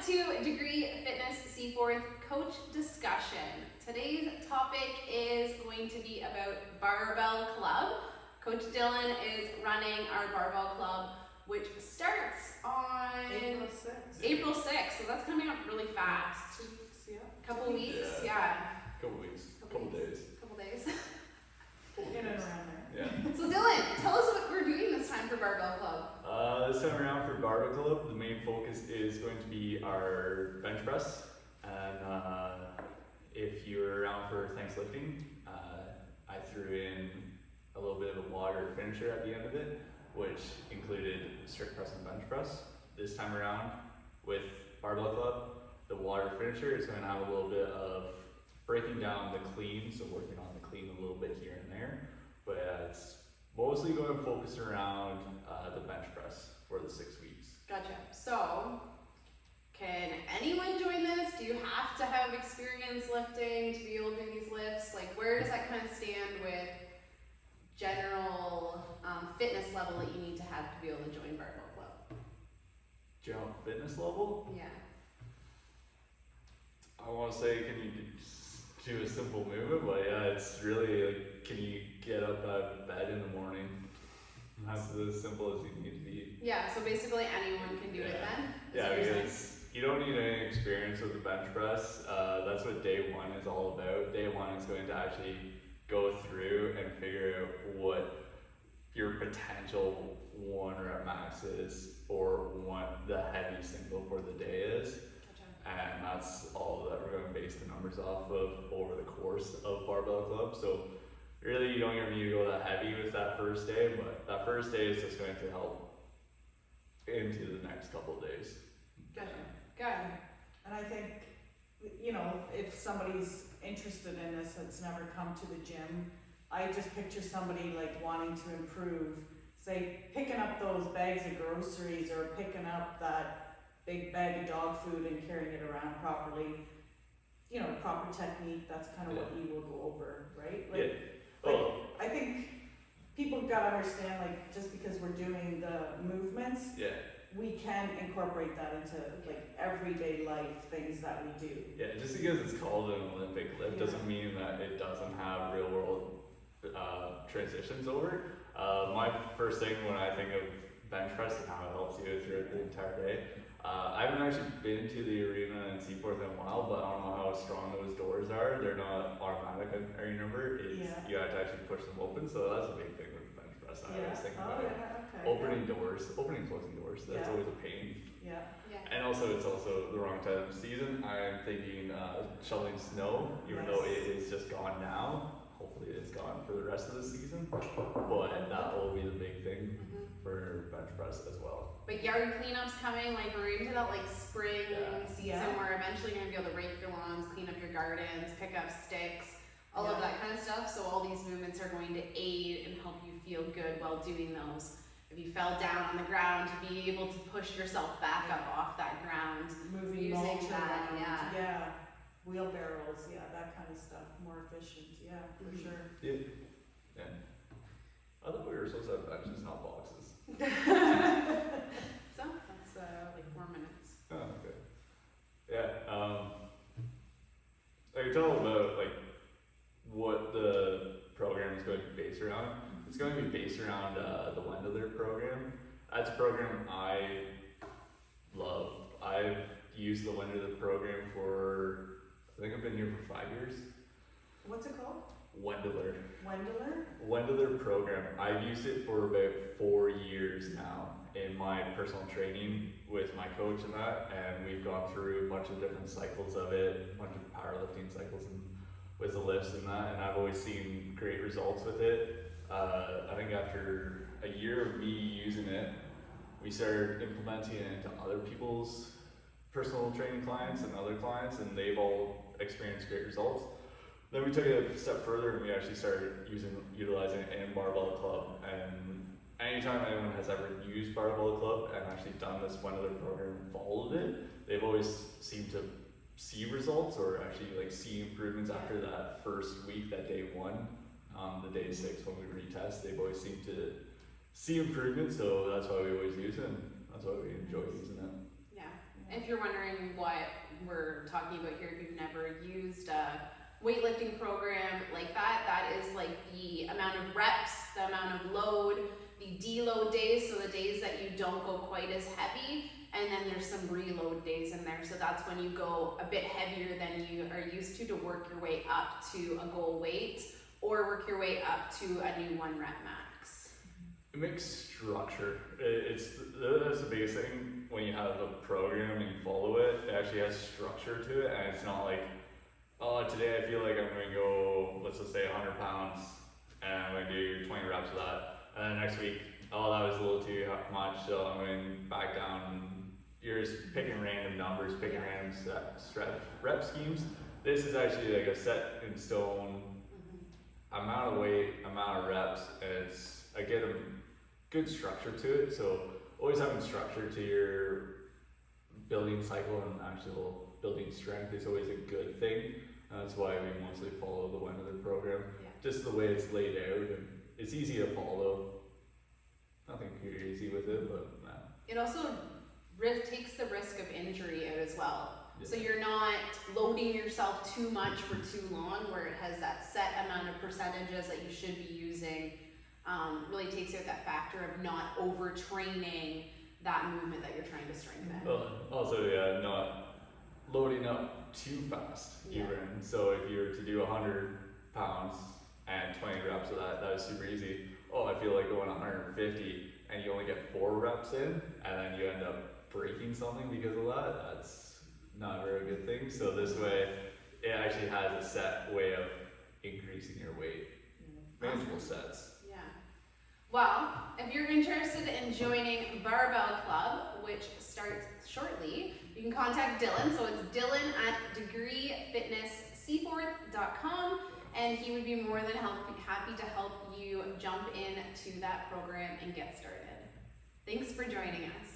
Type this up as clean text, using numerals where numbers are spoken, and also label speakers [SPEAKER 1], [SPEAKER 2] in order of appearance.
[SPEAKER 1] to Degree Fitness C4 Coach Discussion. Today's topic is going to be about Barbell Club. Coach Dylan is running our Barbell Club, which starts on April 6th. So that's coming up really fast. Couple weeks, yeah.
[SPEAKER 2] Couple weeks. Couple days.
[SPEAKER 1] In and around there.
[SPEAKER 2] Yeah.
[SPEAKER 1] So Dylan, tell us what we're doing this time for Barbell Club.
[SPEAKER 2] This time around for Barbell Club, the main focus is going to be our bench press. And if you're around for thanks lifting, I threw in a little bit of a water finisher at the end of it, which included strict press and bench press. This time around with Barbell Club, the water finisher is going to have a little bit of breaking down the clean, so working on the clean a little bit here and there, but it's mostly going to focus around the bench press for the 6 weeks.
[SPEAKER 1] Gotcha. So, can anyone join this? Do you have to have experience lifting to be able to do these lifts? Like, where does that kind of stand with general fitness level that you need to have to be able to join Barbell Club?
[SPEAKER 2] General fitness level?
[SPEAKER 1] Yeah.
[SPEAKER 2] I want to say, can you do a simple movement? But yeah, it's really like, can you get up out of bed in the morning? That's as simple as you need to be.
[SPEAKER 1] Yeah, so basically anyone can do it then?
[SPEAKER 2] Yeah, because you don't need any experience with the bench press. That's what day one is all about. Day one is going to actually go through and figure out what your potential 1 rep max is, or what the heavy single for the day is. And that's all that we're going to base the numbers off of over the course of Barbell Club. So really you don't even need to go that heavy with that first day, but that first day is just going to help into the next couple of days.
[SPEAKER 1] Gotcha. Good.
[SPEAKER 3] And I think, you know, if somebody's interested in this that's never come to the gym, I just picture somebody like wanting to improve, say picking up those bags of groceries or picking up that big bag of dog food and carrying it around properly. You know, proper technique, that's kind of what you will go over, right? I think people gotta understand, like, just because we're doing the movements, we can incorporate that into like everyday life things that we do.
[SPEAKER 2] Yeah, just because it's called an Olympic lift doesn't mean that it doesn't have real world transitions over. My first thing when I think of bench press and how it helps you throughout the entire day, I haven't actually been to the arena in Seaforth in a while, but I don't know how strong those doors are. They're not automatic, I remember. You have to actually push them open, so that's a big thing with the bench press. I always think about opening and closing doors. That's always a pain. And also, it's also the wrong time of season. I'm thinking shoveling snow, even though it is just gone now. Hopefully it is gone for the rest of the season, but that will be the big thing for bench press as well.
[SPEAKER 1] But yard cleanups coming, like we're into that like spring season where eventually you're gonna be able to rake your lawns, clean up your gardens, pick up sticks, all of that kind of stuff. So all these movements are going to aid and help you feel good while doing those. If you fell down on the ground, to be able to push yourself back up off that ground,
[SPEAKER 3] moving
[SPEAKER 1] using that,
[SPEAKER 3] around, wheelbarrows, that kind of stuff, more efficient, for sure.
[SPEAKER 2] Yeah. I thought we were supposed to have benches, not boxes.
[SPEAKER 1] So that's like 4 minutes.
[SPEAKER 2] Oh, okay. Yeah. I can tell about like what the program is going to be based around. It's going to be based around the Wendler program. That's a program I love. I've used the Wendler program for, I think I've been here for 5 years.
[SPEAKER 3] What's it called?
[SPEAKER 2] Wendler program. I've used it for about 4 years now in my personal training with my coach and that, and we've gone through a bunch of different cycles of it, a bunch of powerlifting cycles and with the lifts and that, and I've always seen great results with it. I think after a year of me using it, we started implementing it into other people's personal training clients and other clients, and they've all experienced great results. Then we took it a step further and we actually started utilizing it in Barbell Club. And anytime anyone has ever used Barbell Club and actually done this Wendler program and followed it, they've always seemed to see results or actually like see improvements after that first week, that day one. The day 6 when we retest, they've always seemed to see improvements, so that's why we always use it, and that's why we enjoy using it.
[SPEAKER 1] Yeah. If you're wondering what we're talking about here, if you've never used a weightlifting program like that, that is like the amount of reps, the amount of load, the deload days, so the days that you don't go quite as heavy, and then there's some reload days in there. So that's when you go a bit heavier than you are used to work your way up to a goal weight or work your way up to a new 1 rep max.
[SPEAKER 2] It makes structure. That's the biggest thing when you have a program and you follow it. It actually has structure to it, and it's not like, oh, today I feel like I'm going to go, let's just say 100 pounds, and I'm going to do 20 reps of that. And then next week, oh, that was a little too much, so I'm going back down. You're just picking random numbers, picking random rep schemes. This is actually like a set in stone amount of weight, amount of reps, and I get a good structure to it. So always having structure to your building cycle and actual building strength is always a good thing. And that's why we mostly follow the Wenderlin program.
[SPEAKER 1] Yeah.
[SPEAKER 2] Just the way it's laid out, and it's easy to follow. Nothing crazy with it, but
[SPEAKER 1] It also takes the risk of injury out as well.
[SPEAKER 2] Yeah.
[SPEAKER 1] So you're not loading yourself too much for too long, where it has that set amount of percentages that you should be using. Really takes out that factor of not overtraining that movement that you're trying to strengthen.
[SPEAKER 2] well, also not loading up too fast even. So if you were to do 100 pounds and 20 reps of that, that was super easy. Oh, I feel like going 150 and you only get 4 reps in, and then you end up breaking something because of that. That's not a very good thing. So this way, it actually has a set way of increasing your weight. Manageable sets.
[SPEAKER 1] Yeah. Well, if you're interested in joining Barbell Club, which starts shortly, you can contact Dylan. So it's Dylan at degreefitnessseaforth.com, and he would be more than happy to help you jump into that program and get started. Thanks for joining us.